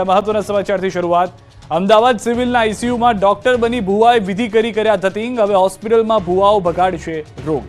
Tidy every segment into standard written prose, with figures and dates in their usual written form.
મહત્વના સમાચારથી શરૂઆત. અમદાવાદ સિવિલના આઈસીયુમાં ડોક્ટર બની ભુવાએ વિધિ કરી કર્યા ધતિંગ. હવે હોસ્પિટલમાં ભુવાઓ બગાડશે રોગ.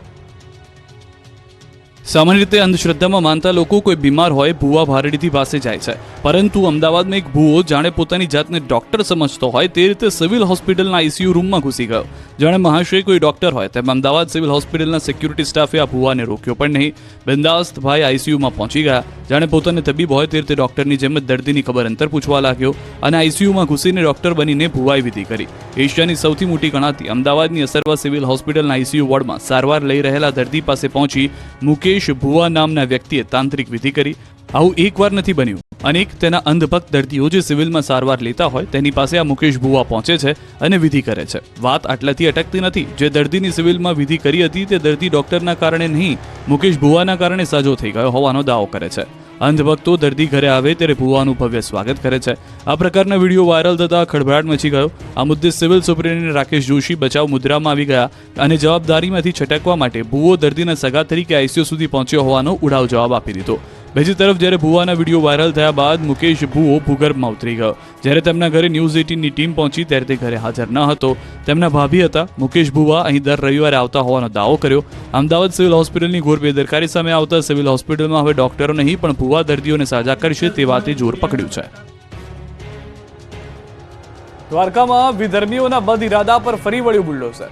સામાન્ય રીતે અંધશ્રદ્ધામાં માનતા લોકો કોઈ બીમાર હોય ભુવા ભારેડીથી પાસે જાય છે, પરંતુ અમદાવાદમાં એક ભુવો જાણે પોતાની જાતને ડોક્ટર સમજતો હોય તે રીતે સિવિલ હોસ્પિટલના આઈસીયુ રૂમમાં ઘૂસી ગયો. જાણે મહાશય કોઈ ડોક્ટર હોય તેમ અમદાવાદ સિવિલ હોસ્પિટલના સિક્યુરિટી સ્ટાફે આ ભુવાને રોક્યો પણ નહીં. બિંદાસ્ત ભાઈ આઈસીયુમાં પહોંચી ગયા. જાણે પોતાને તબીબ હોય તે રીતે ડોક્ટરની જેમ જ દર્દીની ખબર અંતર પૂછવા લાગ્યો અને આઈસીયુમાં ઘૂસીને ડોક્ટર બનીને ભુવાએ વિધિ કરી. એશિયાની સૌથી મોટી ગણાતી અમદાવાદની અસરવા સિવિલ હોસ્પિટલના આઈસીયુ વોર્ડમાં સારવાર લઈ રહેલા દર્દી પાસે પહોંચી મુકેશ ભુવા નામના વ્યક્તિએ તાંત્રિક વિધિ કરી. આવું એકવાર નથી બન્યું. અનેક તેના અંધભક્ત દર્દીઓ જે સિવિલમાં સારવાર લેતા હોય તેની પાસે આ મુકેશ ભુવા પહોંચે છે અને વિધિ કરે છે. વાત આટલાથી અટકતી નથી. જે દર્દીની સિવિલમાં વિધિ કરી હતી તે દર્દી ડોક્ટરના કારણે નહીં, મુકેશ ભુવાના કારણે સાજો થઈ ગયો હોવાનો દાવો કરે છે. અંધભક્તો દર્દી ઘરે આવે ત્યારે ભુવાનું ભવ્ય સ્વાગત કરે છે. આ પ્રકારના વિડીયો વાયરલ થતા ખળભળાટ મચી ગયો. આ મુદ્દે સિવિલ સુપ્રિન્ટેન્ડન્ટ રાકેશ જોશી બચાવ મુદ્રામાં આવી ગયા અને જવાબદારીમાંથી છટકવા માટે ભુવો દર્દીના સગા તરીકે આઈસીયુ સુધી પહોંચ્યો હોવાનો ઉડાવ જવાબ આપી દીધો. બીજી તરફ જ્યારે ભુવાના વિડીયો વાયરલ થયા બાદ મુકેશ ભુવો ભૂગર્ભમાં ઉતરી ગયો. જ્યારે તેમના ઘરે ન્યૂઝ 18ની ટીમ પહોંચી ત્યારે તે ઘરે હાજર ન હતો. તેમના ભાભી હતા. મુકેશ ભુવા અહીં દર રવિવારે આવતા હોવાનો દાવો કર્યો. અમદાવાદ સિવિલ હોસ્પિટલની ઘોર બેદરકારી સામે આવતા સિવિલ હોસ્પિટલમાં હવે ડોક્ટરો નહીં પણ ભુવા દર્દીઓને સાજા કરશે તે વાતે જોર પકડ્યું છે. દ્વારકામાં વિધર્મીઓના બદ ઇરાદા પર ફરી વળ્યું બુલડોઝર.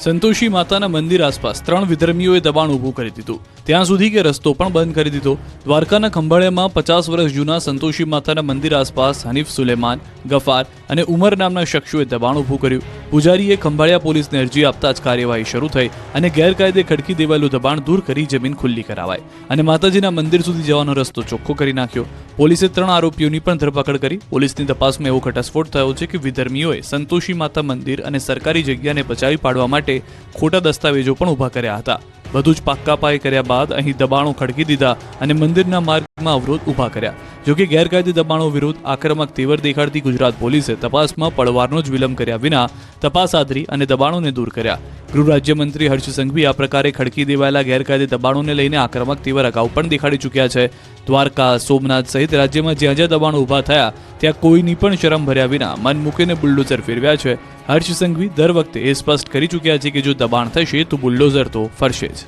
સંતોષી માતાના મંદિર આસપાસ 3 વિધર્મીઓએ દબાણ ઊભું કરી દીધું. ત્યાં સુધી કે રસ્તો પણ બંધ કરી દીધો. દ્વારકાના ખંભાળિયામાં 50 વર્ષ જૂના સંતોષી માતાના મંદિર આસપાસ હનીફ સુલેમાન, ગફાર અને ઉમર નામના શખ્સોએ દબાણ ઊભું કર્યું. પૂજારીએ ખંભાળિયા પોલીસને અરજી આપતા જ કાર્યવાહી શરૂ થઈ અને ગેરકાયદે ખડકી દેવાયેલું દબાણ દૂર કરી જમીન ખુલ્લી કરાવાય અને માતાજીના મંદિર સુધી જવાનો રસ્તો ચોખ્ખો કરી નાખ્યો. પોલીસે 3 આરોપીઓની પણ ધરપકડ કરી. પોલીસની તપાસમાં એવો ઘટસ્ફોટ થયો છે કે વિધર્મીઓએ સંતોષી માતા મંદિર અને સરકારી જગ્યાને બચાવી પાડવા માટે ખોટા દસ્તાવેજો પણ ઊભા કર્યા હતા. બધું જ પાક્કા પાયે કર્યા બાદ અહીં દબાણો ખડકી દીધા અને મંદિરના માર્ગમાં અવરોધ ઊભા કર્યા. જોકે ગેરકાયદે દબાણો વિરુદ્ધ આક્રમક તેવર દેખાડતી ગુજરાત પોલીસે તપાસમાં પળવારનો જ વિલંબ કર્યા વિના તપાસ આદરી અને દબાણોને દૂર કર્યા. ગૃહ રાજ્યમંત્રી હર્ષ સંઘવી આ પ્રકારે ખડકી દેવાયેલા ગેરકાયદે દબાણોને લઈને આક્રમક તેવર અગાઉ પણ દેખાડી ચૂક્યા છે. દ્વારકા, સોમનાથ સહિત રાજ્યમાં જ્યાં જ્યાં દબાણો ઊભા થયા ત્યાં કોઈની પણ શરમ ભર્યા વિના મન મૂકીને બુલડોઝર ફેરવ્યા છે. હર્ષ સંઘવી દર વખતે એ સ્પષ્ટ કરી ચૂક્યા છે કે જો દબાણ થશે તો બુલડોઝર તો ફરશે જ.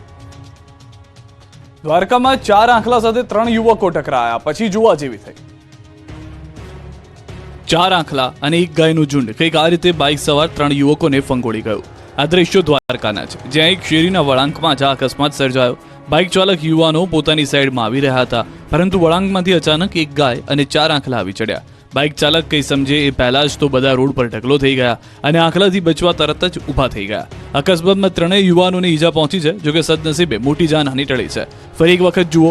દ્વારકામાં 4 આંખલા સાથે 3 યુવકો ટકરાયા પછી જોવા જેવી થઈ. 4 આંખલા અને 1 ગાયનું ઝુંડ કંઈક આ રીતે બાઇક સવાર 3 યુવકોને ફંગોળી ગયું. આ દ્રશ્યો દ્વારકાના છે, જ્યાં એક શેરીના વળાંકમાં આ અકસ્માત સર્જાયો. બાઇક ચાલક યુવાનો પોતાની સાઈડમાં આવી રહ્યા હતા, પરંતુ વળાંકમાંથી અચાનક 1 ગાય અને 4 આંખલા આવી ચડ્યા. બાઇક ચાલક કંઈ સમજે એ પહેલા જ તો બધા રોડ પર ઢગલો થઈ ગયા અને આંખલાથી બચવા તરત જ ઊભા થઈ ગયા. અકસ્માતમાં 3 યુવાનોને ઈજા પહોંચી છે. જોકે સદનસીબે મોટી જાનહાનિ ટળી છે. ફરી એક વખત જુઓ,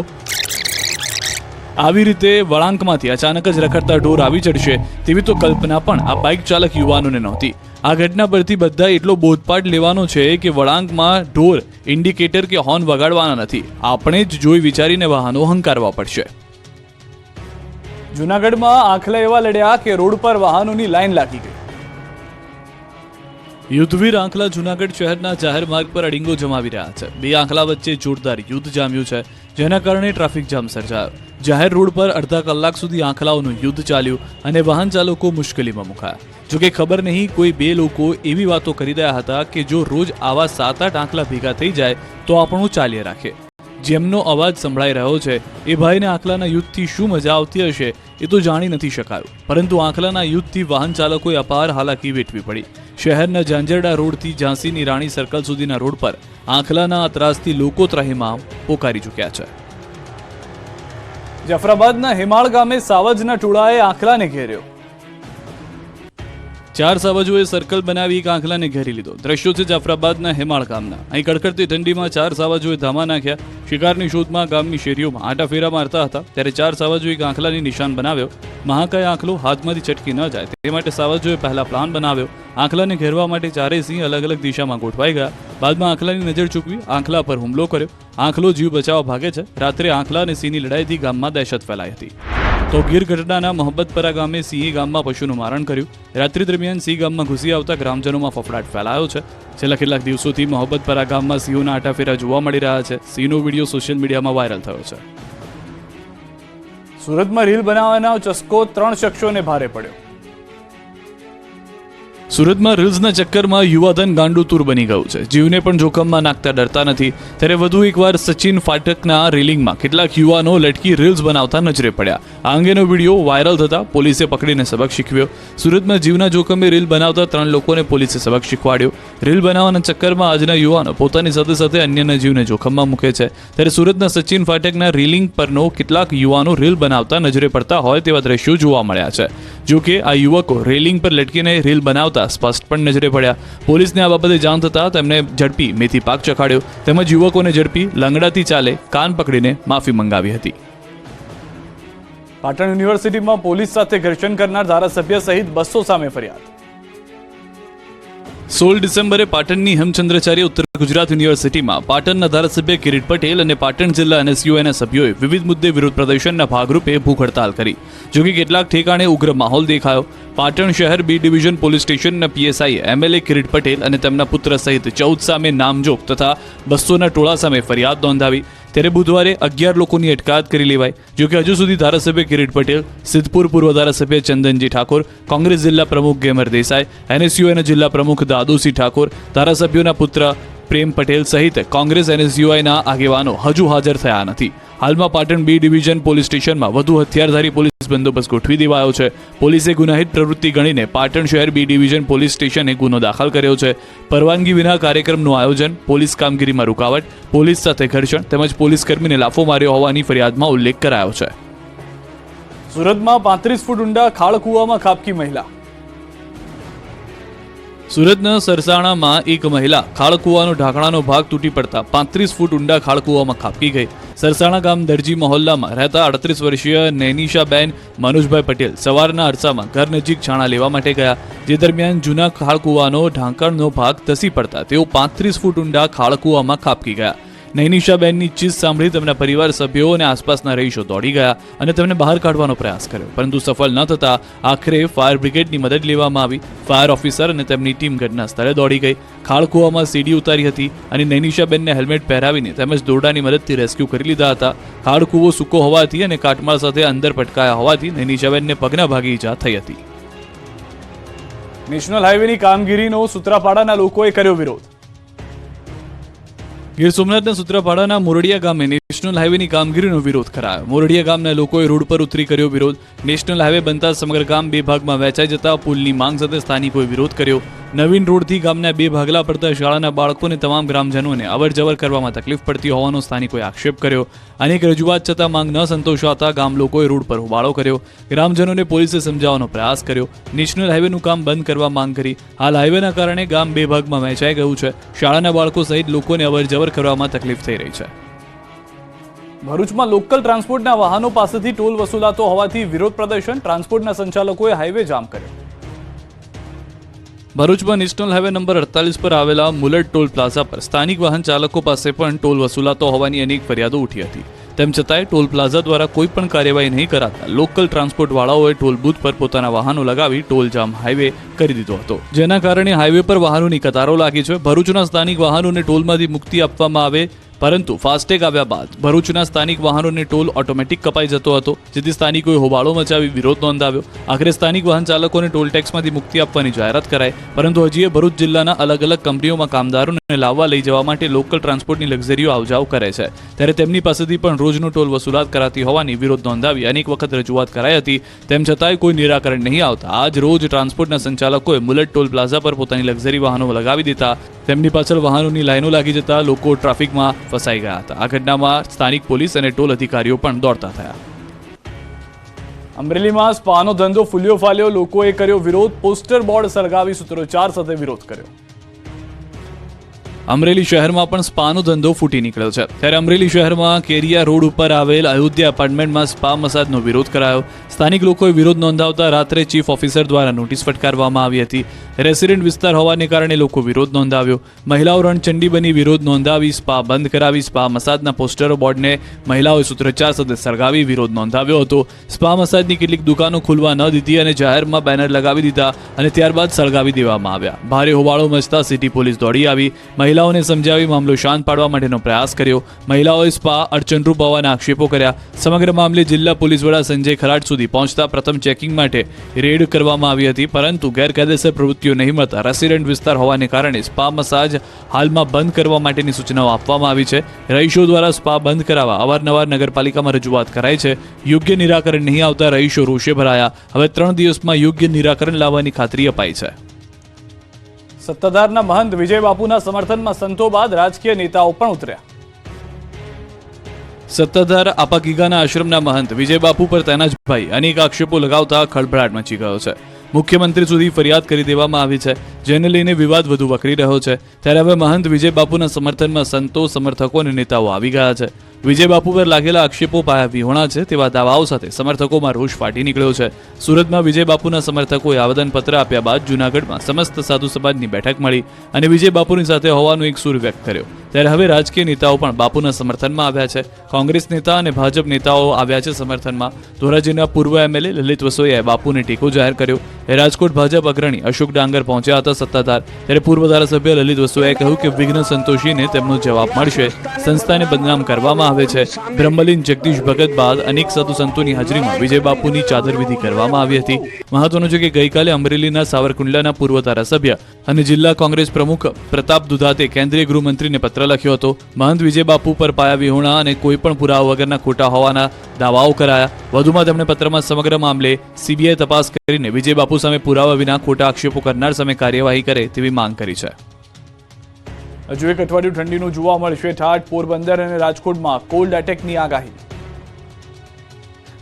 આવી રીતે વળાંકમાંથી અચાનક જ રખડતા ઢોર આવી ચડશે તેવી તો કલ્પના પણ આ બાઇક ચાલક યુવાનોને નહોતી. આ ઘટના પરથી બધા એટલો બોધપાઠ લેવાનો છે કે વળાંકમાં ઢોર ઇન્ડિકેટર કે હોર્ન વગાડવાના નથી. આપણે જ જોઈ વિચારીને વાહનો હંકારવા પડશે. જૂનાગઢમાં આંખલા એવા લડ્યા કે રોડ પર વાહનોની લાઈન લાગી ગઈ. યુદ્ધવીર આંખલા જૂનાગઢ શહેરના જાહેર માર્ગ પર અડીંગો જમાવી રહ્યા છે. 2 આંખલા વચ્ચે જોરદાર યુદ્ધ જામ્યું છે, જેના કારણે ટ્રાફિક જામ સર્જાયો. જાહેર રોડ પર અડધા કલાક સુધી આંખલાઓનું યુદ્ધ ચાલ્યું અને વાહન ચાલકો મુશ્કેલીમાં મુકાયા. જોકે ખબર નહીં કોઈ 2 લોકો એવી વાતો કરી રહ્યા હતા કે જો રોજ આવા 7-8 આંખલા ભેગા થઈ જાય તો આપણું ચાલ્યા રાખે. જેમનો અવાજ સંભળાઈ રહ્યો છે એ ભાઈને આંખલાના યુદ્ધથી શું મજા આવતી હશે એ તો જાણી નથી શકાયું, પરંતુ આંખલાના યુદ્ધથી વાહન ચાલકોએ અપાર હાલાકી વેઠવી પડી. શહેરના ઝાંઝરડા રોડથી ઝાંસીની રાણી સર્કલ સુધીના રોડ પર આંખલાના ત્રાસથી લોકો ત્રાહિમામ પોકારી ચૂક્યા છે. જાફરાબાદના હેમાળ ગામે સાવજના ટોળાએ આંખલાને ઘેર્યો. 4 સાવજોએ સર્કલ બનાવી એક આંખલાને ઘેરી લીધો. દ્રશ્યો છે જાફરાબાદના હેમાળ ગામના. અહીં કડકડતી ઠંડીમાં 4 સાવજોએ ધામા નાખ્યા. શિકારની શોધમાં ગામની શેરીઓમાં આંટા ફેરા મારતા હતા ત્યારે 4 સાવજોએ એક આંખલાની નિશાન બનાવ્યો. મહાકાય આંખલો હાથમાંથી છટકી ન જાય તે માટે સાવજોએ પહેલા પ્લાન બનાવ્યો. આંખલાને ઘેરવા માટે 4 સિંહ અલગ અલગ દિશામાં ગોઠવાઈ ગયા. બાદમાં આંખલાની નજર ચૂકવી આંખલા પર હુમલો કર્યો. આંખલો જીવ બચાવવા ભાગે છે. રાત્રે આંખલા અને સિંહની લડાઈથી ગામમાં દહેશત ફેલાઈ હતી. તો ગીર ગઢડાના મોહબ્બતપરા ગામે સિંહે ગામમાં પશુનું મારણ કર્યું. રાત્રિ દરમિયાન સિંહ ગામમાં ઘૂસી આવતા ગ્રામજનોમાં ફફડાટ ફેલાયો છે. છેલ્લા કેટલાક દિવસોથી મોહબ્બતપરા ગામમાં સિંહોના આટાફેરા જોવા મળી રહ્યા છે. સિંહનો વિડીયો સોશિયલ મીડિયામાં વાયરલ થયો છે. સુરતમાં રીલ બનાવવાનો ચસ્કો 3 શખ્સોને ભારે પડ્યો. સુરતમાં રીલ્સના ચક્કરમાં યુવાધન ગાંડુતુર બની ગયું છે. જીવને પણ જોખમમાં નાખતા ડરતા નથી. ત્યારે વધુ એકવાર સચિન ફાટકના રેલિંગમાં કેટલાક યુવાનો લટકી રીલ્સ બનાવતા નજરે પડ્યા. આ અંગેનો વિડીયો વાયરલ થતા પોલીસે પકડીને સબક શીખવ્યો. સુરતમાં જીવના જોખમે રીલ બનાવતા 3 લોકોને પોલીસે સબક શીખવાડ્યો. રીલ બનાવવાના ચક્કરમાં આજના યુવાનો પોતાની સાથે સાથે અન્યના જીવને જોખમમાં મૂકે છે. ત્યારે સુરતના સચિન ફાટકના રેલિંગ પરનો કેટલાક યુવાનો રીલ બનાવતા નજરે પડતા હોય તેવા દ્રશ્યો જોવા મળ્યા છે. જો કે આ યુવકો રેલિંગ પર લટકીને રીલ બનાવતા સ્પષ્ટ પણ નજરે પડ્યા. પોલીસને આ બાબતે જાણ થતાં તેમને ઝડપી મેથી પાક ચખાડ્યો તેમજ યુવકોને ઝડપી લંગડાથી ચાલે કાન પકડીને માફી મંગાવી હતી. પાટણ યુનિવર્સિટીમાં પોલીસ સાથે ઘર્ષણ કરનાર ધારાસભ્ય સહિત 200 સામે ફરિયાદ. 16 ડિસેમ્બરે પાટણની હેમચંદ્રાચાર્ય ઉત્તર ગુજરાત યુનિવર્સિટીમાં પાટણના ધારાસભ્ય કિરીટ પટેલ અને પાટણ જિલ્લા NSUIના સભ્યોએ વિવિધ મુદ્દે વિરોધ પ્રદર્શનના ભાગરૂપે ભૂખ હડતાલ કરી. જોકે કેટલાક ઠેકાણે ઉગ્ર માહોલ દેખાયો. પાટણ શહેર B ડિવિઝન પોલીસ સ્ટેશનના PSI MLA કિરીટ પટેલ અને તેમના પુત્ર સહિત 14 સામે નામજોગ તથા 200ના ટોળા સામે ફરિયાદ નોંધાવી. ત્યારે બુધવારે 11 લોકોની અટકાયત કરી લેવાઈ. જોકે હજુ સુધી ધારાસભ્ય કિરીટ પટેલ, સિદ્ધપુર પૂર્વ ધારાસભ્ય ચંદનજી ઠાકોર, કોંગ્રેસ જિલ્લા પ્રમુખ ગેમર દેસાઈ, NSUIના જિલ્લા પ્રમુખ દાદુસિંહ ઠાકોર, ધારાસભ્યોના પુત્ર પ્રેમ પટેલ સહિત કોંગ્રેસ NSUIના આગેવાનો હજુ હાજર થયા નથી. હાલમાં પાટણ B ડિવિઝન પોલીસ સ્ટેશનમાં વધુ હથિયારધારી પોલીસ બંદોબસ્ત ગોઠવી દેવાયો છે. પોલીસે ગુનાહિત પ્રવૃત્તિ ગણીને પાટણ શહેર B ડિવિઝન પોલીસ સ્ટેશને ગુનો દાખલ કર્યો છે. પરવાનગી વિના કાર્યક્રમનું આયોજન, પોલીસ કામગીરીમાં રૂકાવટ, પોલીસ સાથે ઘર્ષણ તેમજ પોલીસ કર્મીને લાફો માર્યો હોવાની ફરિયાદમાં ઉલ્લેખ કરાયો છે. સુરતમાં 35 ફૂટ ઊંડા ખાળકૂવામાં ખાબકી મહિલા. સુરતના સરસાણામાં એક મહિલા ખાળકૂવાનો ઢાંકણાનો ભાગ તૂટી પડતા 35 ફૂટ ઊંડા ખાળકૂવામાં ખાબકી ગઈ. સરસાણા ગામ દરજી મહોલ્લામાં રહેતા 38 વર્ષીય નૈનિશાબેન મનોજભાઈ પટેલ સવારના અરસામાં ઘર નજીક છાણા લેવા માટે ગયા. જે દરમિયાન જૂના ખાળકૂવાનો ઢાંકણનો ભાગ ધસી પડતા તેઓ 35 ફૂટ ઊંડા ખાળકૂવામાં ખાબકી ગયા. નૈનિશાબેનની ચીસ સાંભળી તેમના પરિવાર સભ્યો અને આસપાસના રહીશો દોડી ગયા અને તેમને બહાર કાઢવાનો પ્રયાસ કર્યો, પરંતુ સફળ ન થતા આખરે ફાયર બ્રિગેડની મદદ લેવામાં આવી. ફાયર ઓફિસર અને તેમની ટીમ ઘટના સ્થળે દોડી ગઈ. ખાળકૂવામાં સીડી ઉતારી હતી અને નૈનિશાબેનને હેલ્મેટ પહેરાવીને તેમજ દોરડાની મદદથી રેસ્ક્યુ કરી લીધા હતા. ખાળકૂવો સૂકો હોવાથી અને કાટમાળ સાથે અંદર પટકાયા હોવાથી નૈનિશાબેનને પગના ભાગે ઈજા થઈ હતી. નેશનલ હાઈવેની કામગીરીનો સૂત્રાપાડાના લોકોએ કર્યો વિરોધ. ગીર સોમનાથના સૂત્રાપાડાના મોરડિયા ગામે નેશનલ હાઈવેની કામગીરીનો વિરોધ કરાયો. મોરડિયા ગામના લોકોએ રોડ પર ઉતરી કર્યો વિરોધ. નેશનલ હાઈવે બનતા સમગ્ર ગામ 2 ભાગમાં વહેંચાઈ જતા પુલની માંગ સાથે સ્થાનિકોએ વિરોધ કર્યો. નવીન રોડથી ગામના 2 ભાગલા પડતા શાળાના બાળકોને તમામ ગ્રામજનોને અવરજવર કરવામાં તકલીફ પડતી હોવાનો સ્થાનિકોએ આક્ષેપ કર્યો. અનેક રજૂઆત છતાં માંગ ન સંતોષાતા ગામ લોકોએ રોડ પર હોબાળો કર્યો. ગ્રામજનોને પોલીસે સમજાવવાનો પ્રયાસ કર્યો. નેશનલ હાઈવેનું કામ બંધ કરવા માંગ કરી. હાલ હાઈવેના કારણે ગામ 2 ભાગમાં વહેંચાઈ ગયું છે. શાળાના બાળકો સહિત લોકોને અવરજવર કરવામાં તકલીફ થઈ રહી છે. ભરૂચમાં લોકલ ટ્રાન્સપોર્ટના વાહનો પાસેથી ટોલ વસૂલાતો હોવાથી વિરોધ પ્રદર્શન. ટ્રાન્સપોર્ટના સંચાલકોએ હાઈવે જામ કર્યો. ભરૂચમાં નેશનલ હાઈવે નંબર 48 પર આવેલા મુલટ ટોલ પ્લાઝા પર સ્થાનિક વાહન ચાલકો પાસે પણ ટોલ વસૂલાતો હોવાની અનેક ફરિયાદો ઉઠી હતી. તેમ છતાંય ટોલ પ્લાઝા દ્વારા કોઈ પણ કાર્યવાહી નહીં કરાતા લોકલ ટ્રાન્સપોર્ટવાળાઓએ ટોલ બૂથ પર પોતાના વાહનો લગાવી ટોલ જામ હાઈવે કરી દીધો હતો, જેના કારણે હાઈવે પર વાહનોની કતારો લાગી છે. ભરૂચના સ્થાનિક વાહનોને ટોલમાંથી મુક્તિ આપવામાં આવે, પરંતુ ફાસ્ટેગ આવ્યા બાદ ભરૂચના સ્થાનિક વાહનોને ટોલ ઓટોમેટિક કપાઈ જતો હતો, જેથી સ્થાનિકોએ હોબાળો મચાવી વિરોધ નોંધાવ્યો. આખરે સ્થાનિક વાહન ચાલકોને ટોલ ટેક્સમાંથી મુક્તિ આપવાની જાહેરાત કરાઈ, પરંતુ હજી ભરૂચ જિલ્લાના અલગ અલગ કંપનીઓમાં કામદારોને લાવવા લઈ જવા માટે લોકલ ટ્રાન્સપોર્ટની લક્ઝરીઓ આવજાવ કરે છે. ત્યારે તેમની પાસેથી પણ રોજનો ટોલ વસૂલાત કરાતી હોવાની વિરોધ નોંધાવી અનેક વખત રજૂઆત કરાઈ હતી. તેમ છતાંય કોઈ નિરાકરણ નહીં આવતા આજ રોજ ટ્રાન્સપોર્ટના સંચાલકોએ મુલટ ટોલ પ્લાઝા પર પોતાની લક્ઝરી વાહનો લગાવી દીધા. તેમની પાછળ વાહનોની લાઈનો લાગી જતા લોકો ટ્રાફિકમાં ફસાઈ ગયા હતા. આ ઘટનામાં સ્થાનિક પોલીસ અને ટોલ અધિકારીઓ પણ દોડતા થયા. અમરેલીમાં સ્પાનો ધંધો ફૂલ્યો ફાલ્યો. લોકોએ કર્યો વિરોધ. પોસ્ટર બોર્ડ સળગાવી સૂત્રોચ્ચાર સાથે વિરોધ કર્યો. અમરેલી શહેરમાં પણ સ્પાનો ધંધો ફૂટી નીકળ્યો છે. ત્યારે અમરેલી શહેરમાં કેરિયા રોડ ઉપર આવેલ અયોધ્યા એપાર્ટમેન્ટમાં સ્પા મસાજનો વિરોધ કરાયો. સ્થાનિક લોકોએ વિરોધ નોંધાવતા રાત્રે ચીફ ઓફિસર દ્વારા નોટિસ ફટકારવામાં આવી હતી. રેસિડેન્ટ વિસ્તાર હોવાને કારણે લોકો વિરોધ નોંધાવ્યો. મહિલાઓ રણચંડી બની વિરોધ નોંધાવી સ્પા બંધ કરાવી સ્પા મસાજના પોસ્ટરો બોર્ડને મહિલાઓએ સૂત્રોચ્ચાર સાથે સળગાવી વિરોધ નોંધાવ્યો હતો. સ્પા મસાજની કેટલીક દુકાનો ખુલવા ન દીધી અને જાહેરમાં બેનર લગાવી દીધા અને ત્યારબાદ સળગાવી દેવામાં આવ્યા. ભારે હોબાળો મચતા સિટી પોલીસ દોડી આવી. મહિલાઓને સમજાવી મામલો શાંત પાડવા માટેનો પ્રયાસ કર્યો. મહિલાઓએ સ્પા અડચણરૂપ હોવાના આક્ષેપો કર્યા. સમગ્ર મામલે જિલ્લા પોલીસ વડા સંજય ખરાટ સુધી પહોંચતા પ્રથમ ચેકિંગ માટે રેડ કરવામાં આવી હતી, પરંતુ ગેરકાયદેસર પ્રવૃત્તિઓ નહીં મળતા રેસિડેન્ટ વિસ્તાર હોવાને કારણે સ્પા મસાજ હાલમાં બંધ કરવા માટેની સૂચનાઓ આપવામાં આવી છે. રહીશો દ્વારા સ્પા બંધ કરાવવા અવારનવાર નગરપાલિકામાં રજૂઆત કરાઈ છે. યોગ્ય નિરાકરણ નહીં આવતા રહીશો રોષે ભરાયા. હવે 3 દિવસમાં યોગ્ય નિરાકરણ લાવવાની ખાતરી અપાઈ છે. સત્તાધારના મહંત વિજય બાપુના સમર્થનમાં સંતો બાદ રાજકીય નેતાઓ પણ ઉતર્યા. સત્તાધાર આપાગીગાના આશ્રમના મહંત વિજય બાપુ પર તેના જ ભાઈ અનેક આક્ષેપો લગાવતા ખળભળાટ મચી ગયો છે. મુખ્યમંત્રી સુધી ફરિયાદ કરી દેવામાં આવી છે, જેને લઈને વિવાદ વધુ વકરી રહ્યો છે. ત્યારે હવે મહંત વિજય બાપુના સમર્થનમાં સંતો, સમર્થકો અને નેતાઓ આવી ગયા છે. વિજય બાપુ પર લાગેલા આક્ષેપો પાયા વિહોણા છે તેવા દાવાઓ સાથે સમર્થકોમાં રોષ ફાટી નીકળ્યો છે. સુરતમાં વિજય બાપુના સમર્થકોએ આવેદનપત્ર આપ્યા બાદ જૂનાગઢમાં સમસ્ત સાધુ સમાજની બેઠક મળી અને વિજય બાપુની સાથે હોવાનો એક સૂર વ્યક્ત કર્યો. ત્યારે હવે રાજકીય નેતાઓ પણ બાપુના સમર્થનમાં આવ્યા છે. કોંગ્રેસ નેતા અને ભાજપ નેતાઓ આવ્યા છે સમર્થનમાં. ધોરાજીના પૂર્વ એમએલએ લલિત વસોયાએ બાપુને ટેકો જાહેર કર્યો. રાજકોટ ભાજપ અગ્રણી અશોક ડાંગર પહોંચ્યા હતા સત્તાધાર. ત્યારે પૂર્વ ધારાસભ્ય લલિત વસોયાએ કહ્યું કે વિઘ્ન સંતોષીને તેમનો જવાબ મળશે. સંસ્થાને બદનામ કરવામાં આવે છે. બ્રહ્મલીન જગદીશ ભગત બાદ અનેક સાધુ સંતોની હાજરીમાં વિજય બાપુની ચાદરવિધિ કરવામાં આવી હતી. મહત્વનું છે કે ગઈકાલે અમરેલીના સાવરકુંડલાના પૂર્વ ધારાસભ્ય અને જિલ્લા કોંગ્રેસ પ્રમુખ પ્રતાપ દુધાતે કેન્દ્રીય ગૃહમંત્રીને પત્ર લખ્યો હતો. મહંત વિજય બાપુ પર પાયા વિહોણા અને કોઈ પણ પુરાવા વગરના ખોટા હોવાના દાવાઓ કરાયા. વધુમાં તેમણે પત્રમાં સમગ્ર મામલે સીબીઆઈ તપાસ કરીને વિજય બાપુ સામે પુરાવા વિના ખોટા આક્ષેપો કરનાર સામે કાર્યવાહી કરે તેવી માંગ કરી છે. હજુ એક અઠવાડિયું ઠંડીનું જોવા મળશે ઠાઠ. પોરબંદર અને રાજકોટમાં કોલ્ડ એટેકની આગાહી.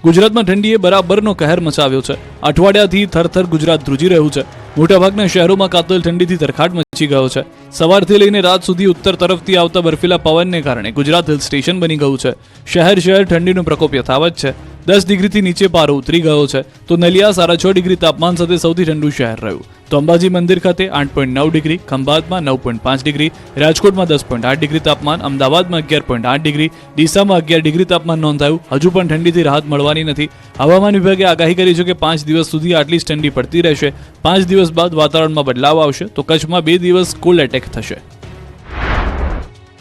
ગુજરાતમાં ઠંડીએ બરાબરનો કહેર મચાવ્યો છે. અઠવાડિયાથી થરથર ગુજરાત ધ્રુજી રહ્યું છે. મોટાભાગના શહેરોમાં કાતલ ઠંડીથી તરખાટ મચી ગયો છે. સવારથી લઈને રાત સુધી ઉત્તર તરફથી આવતા બર્ફીલા પવનને કારણે ગુજરાત હિલ સ્ટેશન બની ગયું છે. શહેર ઠંડીનો પ્રકોપ યથાવત છે. 10 ડિગ્રીથી નીચે પારો ઉતરી ગયો છે. તો નલિયા 6.5 ડિગ્રી તાપમાન સાથે સૌથી ઠંડુ શહેર રહ્યું. તો અંબાજી મંદિર ખાતે 8.9 ડિગ્રી, ખંભાતમાં 9.5 ડિગ્રી, રાજકોટમાં 10.8 ડિગ્રી તાપમાન, અમદાવાદમાં 11.8 ડિગ્રી, ડીસામાં 11 ડિગ્રી તાપમાન નોંધાયું. હજુ પણ ઠંડીથી રાહત મળવાની નથી. હવામાન વિભાગે આગાહી કરી છે કે 5 દિવસ સુધી આટલી જ ઠંડી પડતી રહેશે. 5 દિવસ બાદ વાતાવરણમાં બદલાવ આવશે તો કચ્છમાં 2 દિવસ કોલ્ડ એટેક થશે.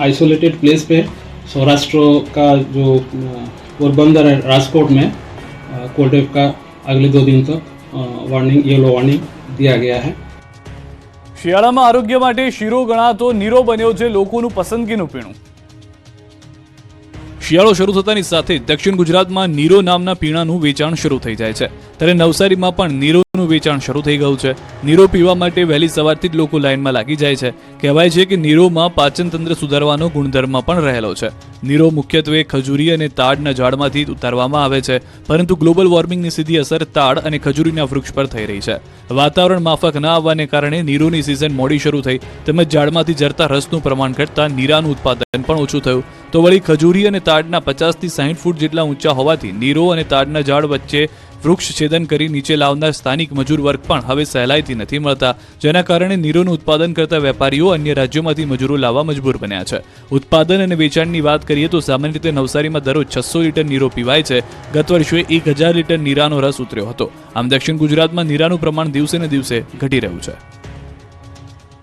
आइसोलेटेड प्लेस पे सौराष्ट्र का जो पोरबंदर और राजकोट में कोल्ड वेव का अगले 2 दिन तक वार्निंग, येलो वार्निंग दिया गया है. શિયાળામાં આરોગ્ય માટે શીરો ગણાતો નીરો બન્યો છે લોકોનું પસંદગીનું પીણું. શિયાળો શરૂ થતાની સાથે દક્ષિણ ગુજરાતમાં નીરો નામના પીણાનું વેચાણ શરૂ થઈ જાય છે. ત્યારે નવસારીમાં પણ નીરોનું વેચાણ શરૂ થઈ ગયું છે. નીરો પીવા માટે વહેલી સવારથી જ લોકો લાઇનમાં લાગી જાય છે. કહેવાય છે કે નીરોમાં પાચન તંત્ર સુધારવાનો ગુણધર્મ પણ રહેલો છે. નીરો મુખ્યત્વે ખજૂરી અને તાડના ઝાડમાંથી ઉતારવામાં આવે છે, પરંતુ ગ્લોબલ વોર્મિંગની સીધી અસર તાડ અને ખજૂરીના વૃક્ષ પર થઈ રહી છે. વાતાવરણ માફક ન આવવાને કારણે નીરોની સિઝન મોડી શરૂ થઈ, તેમજ ઝાડમાંથી ઝરતા રસનું પ્રમાણ ઘટતા નીરાનું ઉત્પાદન પણ ઓછું થયું. તો વળી ખજૂરી અને તાડના 50 થી 60 ફૂટ જેટલા ઊંચા હોવાથી નીરો અને તાડના ઝાડ વચ્ચે વૃક્ષ છેદન કરી નીચે લાવનાર સ્થાનિક મજૂર વર્ગ પણ હવે સહેલાઈથી નથી મળતા, જેના કારણે નીરોનું ઉત્પાદન કરતા વેપારીઓ અન્ય રાજ્યોમાંથી મજૂરો લાવવા મજબૂર બન્યા છે. ઉત્પાદન અને વેચાણની વાત કરીએ તો સામાન્ય રીતે નવસારીમાં દરરોજ 600 લીટર નીરો પીવાય છે. ગત વર્ષે 1000 લીટર નીરાનો રસ ઉતર્યો હતો. આમ દક્ષિણ ગુજરાતમાં નીરાનું પ્રમાણ દિવસે ને દિવસે ઘટી રહ્યું છે.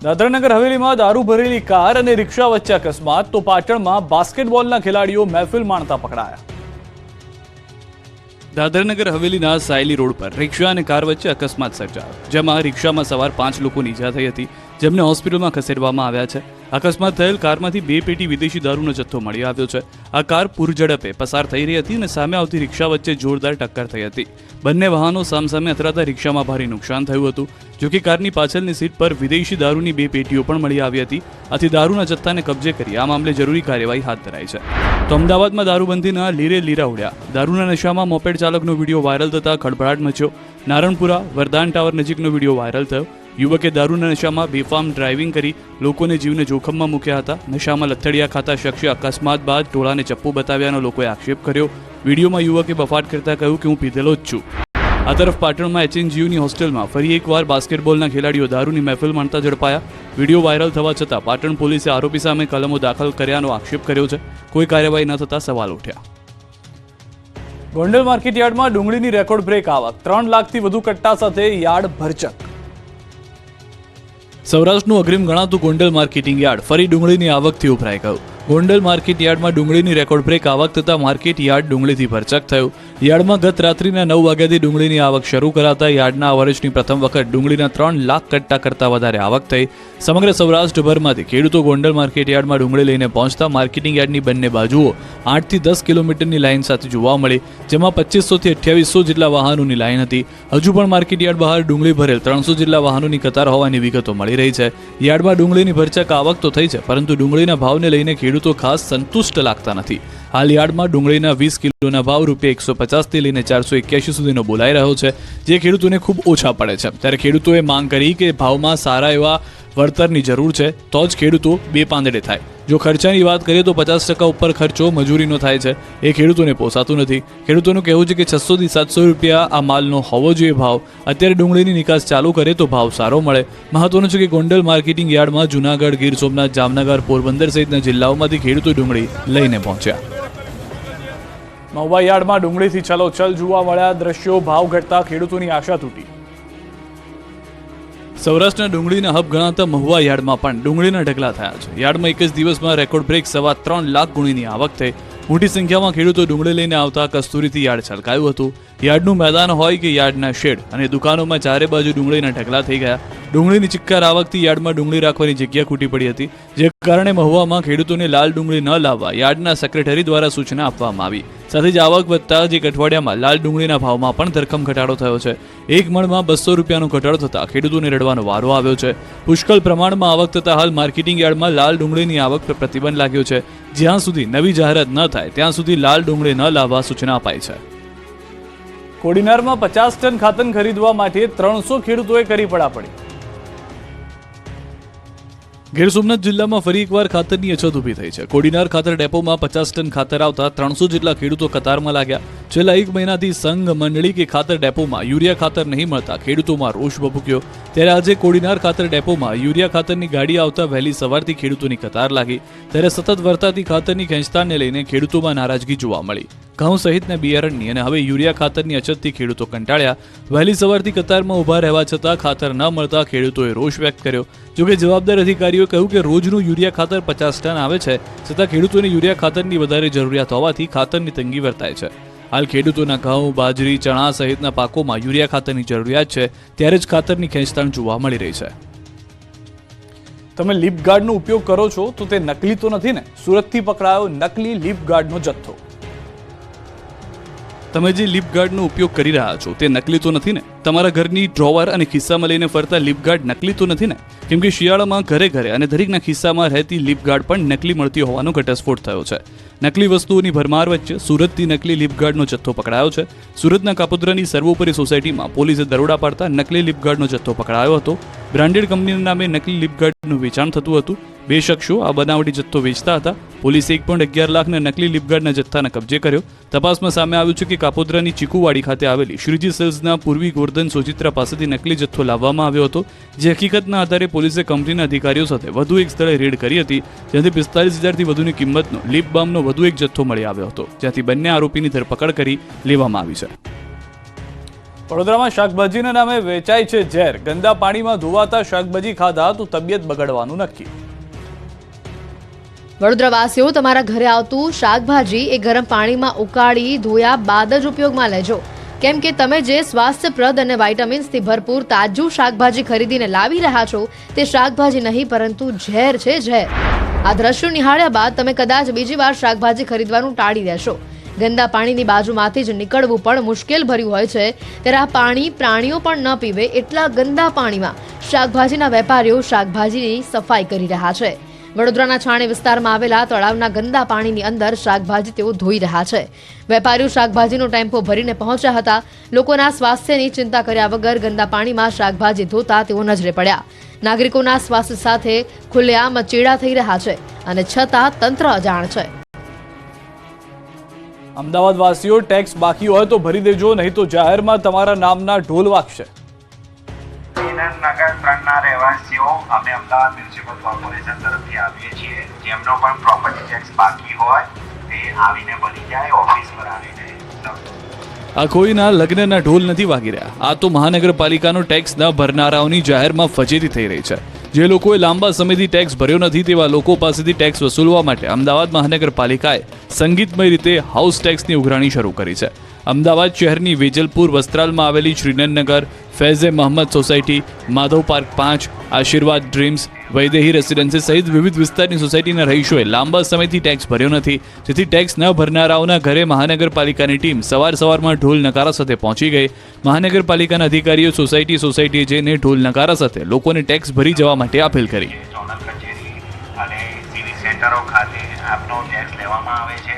દાદરાનગર હવેલીમાં દારૂ ભરેલી કાર અને રિક્ષા વચ્ચે અકસ્માત, તો પાટણમાં બાસ્કેટબોલના ખેલાડીઓ મહેફિલ માણતા પકડાયા. દાદરનગર હવેલીના સાયલી રોડ પર રિક્ષા અને કાર વચ્ચે અકસ્માત સર્જાયો, જેમાં રિક્ષામાં સવાર 5 લોકોની ઈજા થઈ હતી, જેમને હોસ્પિટલમાં ખસેડવામાં આવ્યા છે. અકસ્માત થયેલ કારમાંથી 2 પેટી વિદેશી દારૂનો જથ્થો મળી આવ્યો છે. આ કાર પૂરઝડપે પસાર થઈ રહી હતી અને સામે આવતી રિક્ષા વચ્ચે જોરદાર ટક્કર થઈ હતી. બંને વાહનો સામસામે અથડાતા રિક્ષામાં ભારે નુકસાન થયું હતું. જોકે કારની પાછળની સીટ પર વિદેશી દારૂની 2 પેટીઓ પણ મળી આવી હતી. આથી દારૂના જથ્થાને કબજે કરી આ મામલે જરૂરી કાર્યવાહી હાથ ધરાઈ છે. તો અમદાવાદમાં દારૂબંધીના લીરે લીરા ઉડ્યા. દારૂના નશામાં મોપેડ ચાલકનો વિડીયો વાયરલ થતા ખળભળાટ મચ્યો. નારણપુરા વરદાન ટાવર નજીકનો વિડીયો વાયરલ થયો. યુવકે દારૂના નશામાં બેફામ ડ્રાઇવિંગ કરી લોકોને જીવને જોખમમાં મૂક્યા હતા. નશામાં લથડિયા ખાતા શખ્સે અકસ્માત બાદ ટોળાને ચપ્પુ બતાવ્યાનો લોકોએ આક્ષેપ કર્યો. વિડીયોમાં યુવકે બફાટ કરતા કહ્યું કે હું પીધેલો જ છું. આ તરફ પાટણમાં HNGUની હોસ્ટેલમાં ફરી એકવાર બાસ્કેટબોલના ખેલાડીઓ દારૂની મહેફિલ માણતા ઝડપાયા. વિડીયો વાયરલ થવા છતાં પાટણ પોલીસે આરોપી સામે કલમો દાખલ કર્યાનો આક્ષેપ કર્યો છે. કોઈ કાર્યવાહી ન થતા સવાલ ઉઠ્યા. ગોંડલ માર્કેટયાર્ડમાં ડુંગળીની રેકોર્ડ બ્રેક આવક, 3 લાખથી વધુ કટ્ટા સાથે યાર્ડ ભરચક. સૌરાષ્ટ્રનું અગ્રીમ ગણાતું ગોંડલ માર્કેટિંગ યાર્ડ ફરી ડુંગળીની આવકથી ઉભરાઈ ગયું. ગોંડલ માર્કેટ યાર્ડમાં ડુંગળીની રેકોર્ડ બ્રેક આવક થતાં માર્કેટ યાર્ડ ડુંગળીથી ભરચક થયું. યાર્ડમાં ગત રાત્રિના 9 વાગ્યાથી ડુંગળીની આવક શરૂ કરાતા યાર્ડના આ વર્ષની પ્રથમ વખત ડુંગળીના 3 લાખ કટ્ટા કરતાં વધારે આવક થઈ. સમગ્ર સૌરાષ્ટ્રભરમાંથી ખેડૂતો ગોંડલ માર્કેટ યાર્ડમાં ડુંગળી લઈને પહોંચતા માર્કેટિંગ યાર્ડની બંને બાજુઓ 8 થી 10 કિલોમીટરની લાઇન સાથે જોવા મળી, જેમાં 2500 થી 2800 જેટલા વાહનોની લાઇન હતી. હજુ પણ માર્કેટ યાર્ડ બહાર ડુંગળી ભરેલ 300 જેટલા વાહનોની કતાર હોવાની વિગતો મળી રહી છે. યાર્ડમાં ડુંગળીની ભરચક આવક તો થઈ છે, પરંતુ ડુંગળીના ભાવને લઈને ખેડૂતો ખાસ સંતુષ્ટ લાગતા નથી. હાલ યાર્ડમાં ડુંગળીના 20 કિલોના ભાવ ₹150 થી લઈને 481 સુધીનો બોલાઈ રહ્યો છે, જે ખેડૂતોને ખૂબ ઓછા પડે છે. ત્યારે ખેડૂતોએ માંગ કરી કે ભાવમાં સારા એવા વળતરની જરૂર છે, તો જ ખેડૂતો બે પાંદડે થાય. જો ખર્ચાની વાત કરીએ તો 50% ઉપર ખર્ચો મજૂરીનો થાય છે, એ ખેડૂતોને પોસાતું નથી. ખેડૂતોનું કહેવું છે કે 600 થી 700 રૂપિયા આ માલનો હોવો જોઈએ ભાવ. અત્યારે ડુંગળીની નિકાસ ચાલુ કરે તો ભાવ સારો મળે. મહત્વનું છે કે ગોંડલ માર્કેટિંગ યાર્ડમાં જૂનાગઢ, ગીર સોમનાથ, જામનગર, પોરબંદર સહિતના જિલ્લાઓમાંથી ખેડૂતો ડુંગળી લઈને પહોંચ્યા. મહુવા યાર્ડમાં ડુંગળીથી ચલોચલ જોવા મળ્યા દ્રશ્યો. ભાવ ઘટતા ખેડૂતોની આશા તૂટી. સૌરાષ્ટ્રના ડુંગળીના હબ ગણાતા મહુવા યાર્ડમાં પણ ડુંગળીના ઢગલા થયા છે. યાર્ડમાં એક જ દિવસમાં રેકોર્ડ બ્રેક 3.25 લાખ ગુણીની આવક થઈ. મોટી સંખ્યામાં ખેડૂતો ડુંગળી લઈને આવતા કસ્તુરીથી યાર્ડ છલકાયું હતું. યાર્ડનું મેદાન હોય કે યાર્ડના શેડ અને દુકાનોમાં ચારે બાજુ ડુંગળીના ઢગલા થઈ ગયા. ડુંગળીની ચિક્કાર આવકથી યાર્ડમાં ડુંગળી રાખવાની જગ્યા ખૂટી પડી હતી, જે કારણે મહુવામાં ખેડૂતોને લાલ ડુંગળી ન લાવવા યાર્ડના સેક્રેટરી દ્વારા સૂચના આપવામાં આવી. સાથે જ આવક વધતા જ એક અઠવાડિયામાં લાલ ડુંગળીના ભાવમાં પણ ધરખમ ઘટાડો થયો છે. એક મણમાં 200 રૂપિયાનો ઘટાડો થતાં ખેડૂતોને રડવાનો વારો આવ્યો છે. પુષ્કળ પ્રમાણમાં આવક થતાં હાલ માર્કેટિંગ યાર્ડમાં લાલ ડુંગળીની આવક પર પ્રતિબંધ લાગ્યો છે. જ્યાં સુધી નવી જાહેરાત ન થાય ત્યાં સુધી લાલ ડુંગળી ન લાવવા સૂચના અપાઈ છે. કોડીનારમાં 50 ટન ખાતર ખરીદવા માટે 300 ખેડૂતોએ કરી પડાપડી. ગીર સોમનાથ જિલ્લામાં ફરી એકવાર ખાતરની અછત ઊભી થઈ છે. કોડીનાર ખાતર ડેપોમાં 50 ટન ખાતર આવતા 300 જેટલા ખેડૂતો કતારમાં લાગ્યા. છેલ્લા 1 મહિનાથી સંઘ, મંડળી કે ખાતર ડેપોમાં યુરિયા ખાતર નહીં મળતા ખેડૂતોમાં રોષ ભભૂક્યો. ત્યારે આજે કોડીનાર ખાતર ડેપોમાં યુરિયા ખાતરની ગાડી આવતા વહેલી સવારથી ખેડૂતોની કતાર લાગી. ત્યારે સતત વર્તાતી ખાતરની ખેંચતાણને લઈને ખેડૂતોમાં નારાજગી જોવા મળી. ઘઉં સહિતના બિયારણની અને હવે યુરિયા ખાતરની અછતથી ખેડૂતો કંટાળ્યા. વહેલી સવારથી કતારમાં ઊભા રહેવા છતાં ખાતર ન મળતા ખેડૂતોએ રોષ વ્યક્ત કર્યો. જોકે જવાબદાર અધિકારીઓએ કહ્યું કે રોજનું યુરિયા ખાતર 50 ટન આવે છે, છતાં ખેડૂતોને યુરિયા ખાતરની વધારે જરૂરિયાત હોવાથી ખાતરની તંગી વર્તાય છે. હાલ ખેડૂતોના ઘઉં, બાજરી, ચણા સહિતના પાકોમાં યુરિયા ખાતરની જરૂરિયાત છે, ત્યારે જ ખાતરની ખેંચતાણ જોવા મળી રહી છે. તમે લીપ ગાર્ડનો ઉપયોગ કરો છો તો તે નકલી તો નથી ને? સુરતથી પકડાયો નકલી લીપ ગાર્ડનો જથ્થો. તમે જે લીપ ગાર્ડનો ઉપયોગ કરી રહ્યા છો તે નકલી તો નથી ને? તમારા ઘરની ડ્રોવર અને ખિસ્સામાં લઈને ફરતા લીપ ગાર્ડ નકલી તો નથી ને? કેમ કે શિયાળામાં ઘરે ઘરે અને દરેકના ખિસ્સામાં રહેતી લીપ ગાર્ડ પણ નકલી મળતી હોવાનો ઘટસ્ફોટ થયો છે. નકલી વસ્તુઓની ભરમાર વચ્ચે સુરતથી નકલી લીપ ગાર્ડનો જથ્થો પકડાયો છે. સુરતના કાપોદ્રાની સર્વોપરી સોસાયટીમાં પોલીસે દરોડા પાડતા નકલી લીપ ગાર્ડનો જથ્થો પકડાયો હતો. બ્રાન્ડેડ કંપનીના નામે નકલી લીપ ગાર્ડનું વેચાણ થતું હતું. 2 શખ્સો આ બનાવટી જથ્થો વેચતા હતા. પોલીસે 1.11 લાખના નકલી લીપ ગાર્ડના જથ્થાને કબજે કર્યો. તપાસમાં સામે આવ્યું છે કે કાપોદ્રાની ચીકુવાડી ખાતે આવેલી શ્રીજી સેલ્સના પૂર્વી ગોર્ધન સોચિત્રા પાસેથી નકલી જથ્થો લાવવામાં આવ્યો હતો. જે હકીકતના આધારે પોલીસે કંપનીના અધિકારીઓ સાથે વધુ એક સ્થળે રેડ કરી હતી, જ્યાંથી 45,000થી વધુની કિંમતનો લીપ બામનો વધુ એક જથ્થો મળી આવ્યો હતો, જ્યાંથી બંને આરોપીની ધરપકડ કરી લેવામાં આવી છે. વડોદરામાં શાકભાજીના નામે વેચાય છે ઝેર. ગંદા પાણીમાં ધોવાતા શાકભાજી ખાધા તો તબિયત બગડવાનું નક્કી. વડોદરાવાસીઓ, તમારા ઘરે આવતું શાકભાજી એ ગરમ પાણીમાં ઉકાળી ધોયા બાદ જ ઉપયોગમાં લેજો. કેમ કે તમે જે સ્વાસ્થ્યપ્રદ અને વાઇટામિન્સથી ભરપૂર તાજું શાકભાજી ખરીદીને લાવી રહ્યા છો તે શાકભાજી નહીં પરંતુ ઝેર છે, ઝેર. આ દ્રશ્યો નિહાળ્યા બાદ તમે કદાચ બીજી વાર શાકભાજી ખરીદવાનું ટાળી દેશો. ગંદા પાણીની બાજુમાંથી જ નીકળવું પણ મુશ્કેલ ભર્યું હોય છે, ત્યારે આ પાણી પ્રાણીઓ પણ ન પીવે એટલા ગંદા પાણીમાં શાકભાજીના વેપારીઓ શાકભાજીની સફાઈ કરી રહ્યા છે. વડોદરાના છાણી વિસ્તારમાં આવેલા તળાવના ગંદા પાણીની અંદર શાકભાજી તેઓ ધોઈ રહ્યા છે. વેપારીઓ શાકભાજીનો ટેમ્પો ભરીને પહોંચ્યા હતા. લોકોના સ્વાસ્થ્યની ચિંતા કર્યા વગર ગંદા પાણીમાં શાકભાજી ધોતા તેઓ નજરે પડ્યા. નાગરિકોના સ્વાસ્થ્ય સાથે ખુલ્લેઆમ ચેડા થઈ રહ્યા છે અને છતાં તંત્ર અજાણ છે. અમદાવાદ વાસીઓ, ટેક્સ બાકી હોય તો ભરી દેજો, નહીં તો જાહેરમાં તમારા નામના ઢોલ વાગશે. નગર 3ના રહેવાસીઓ અમે અમદાવાદ મ્યુનિસિપલ કોર્પોરેશન તરફથી આવીએ છીએ. જેમનો પણ પ્રોપર્ટી ટેક્સ બાકી હોય તે આવીને ભરી જાય, ઓફિસ પર આવીને. આ કોઈના લગ્નના ઢોલ નથી વાગી રહ્યા. આ તો મહાનગરપાલિકાનો ટેક્સ ન ભરનારાઓની જાહેરમાં ફજેતી થઈ રહી છે. જે લોકોએ લાંબા સમયથી ટેક્સ ભર્યો નથી તેવા લોકો પાસેથી ટેક્સ વસૂલવા માટે અમદાવાદ મહાનગરપાલિકાએ સંગીતમય રીતે હાઉસ ટેક્સની ઉઘરાણી શરૂ કરી છે. અમદાવાદ શહેરની વેજલપુર વસ્ત્રાલમાં આવેલી શ્રીનગર, ફૈઝે મહમ્મદ સોસાયટી, માધવ પાર્ક 5, આશીર્વાદ ડ્રીમ્સ, વૈદેહી રેસિડેન્સી સહિત વિવિધ વિસ્તારની સોસાયટીના રહીશોએ લાંબા સમયથી ટેક્સ ભર્યો નથી, જેથી ટેક્સ ન ભરનારાઓના ઘરે મહાનગરપાલિકાની ટીમ સવારમાં ઢોલ નકારા સાથે પહોંચી ગઈ. મહાનગરપાલિકાના અધિકારીઓ સોસાયટીએ જઈને ઢોલ નકારા સાથે લોકોને ટેક્સ ભરી જવા માટે અપીલ કરી. ઝોનલ કચેરી અને સિવિલ સેન્ટરો ખાતે આપનો ટેક્સ લેવામાં આવે છે.